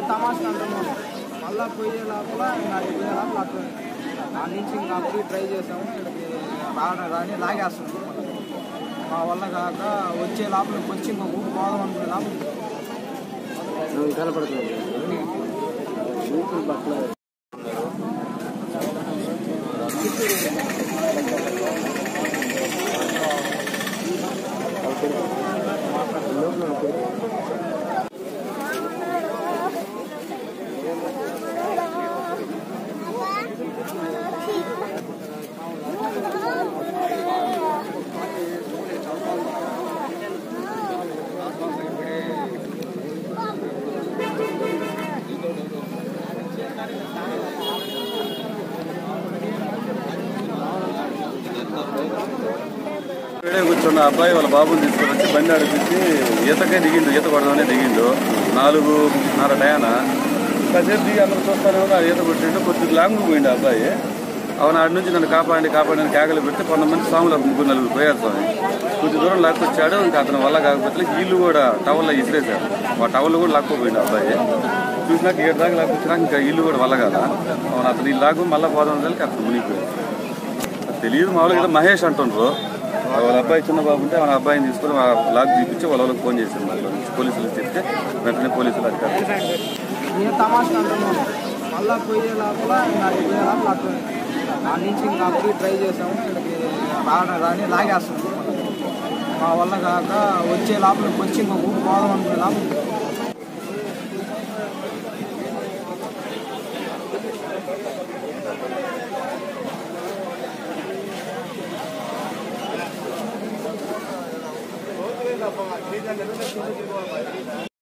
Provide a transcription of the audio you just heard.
తమాషా అంటున్నాం మళ్ళీ పోయే లోపల పోయే లోపల అట్లా ఆ నుంచి ఇంకా ట్రై చేసాము. ఇక్కడికి రాని లాగేస్తుంది. మా వల్ల కాక వచ్చే లోపలికి వచ్చి ఇంకొక ఊరు పోదాం అనుకునే లోపల కనపడుతుంది. కూర్చున్న అబ్బాయి వాళ్ళ బాబుని తీసుకొని వచ్చి బండి అడిపించి ఈతకే దిగిండు, ఈత కొడదామనే దిగిండు. 4:30 టయాన కాసేపు దిగి అందరూ చూస్తానే కూడా ఈత కొట్టిండు. కొద్దిగా లాంగ్ పోయిండు అబ్బాయి. అవును ఆడి నుంచి నన్ను కాపాడి కేకలు పెడితే కొంతమంది స్వాములు 3-4 పోయారు స్వామి. కొద్ది దూరం లాక్కొచ్చాడు. ఇంకా అతని వల్ల కాకపోతే వీళ్ళు కూడా టవల్లో ఇసిరేశారు. ఆ టవల్ కూడా లాక్కోపోయిండు అబ్బాయి. చూసినాక 7 దాకా లాక్కొచ్చినాక ఇంకా ఇల్లు కూడా వల్ల కదా. అవును అతను ఈ లాగు మళ్ళీ పోదాం అతను మునిగిపోయాడు. తెలియదు మామూలుగా మహేష్ అంటుండ్రు. వాళ్ళ అబ్బాయి చిన్న బాబు ఉంటే వాళ్ళ అబ్బాయిని తీసుకుని లాక్ తీపించి వాళ్ళకి ఫోన్ చేశారు. పోలీసులకు చెప్తే వెంటనే పోలీసులు అధికారులు తమాషా అంటున్నాం మళ్ళీ పోయే లోపల పోయే లోపల అట్లా ఆ నుంచి ఇంకా ట్రై చేసాము. ఇక్కడికి రాని లాగేస్తుంది. మా వల్ల కాక వచ్చే లోపలికి వచ్చి ఇంకొక ఊరు పోదాం అనుకునే లోపల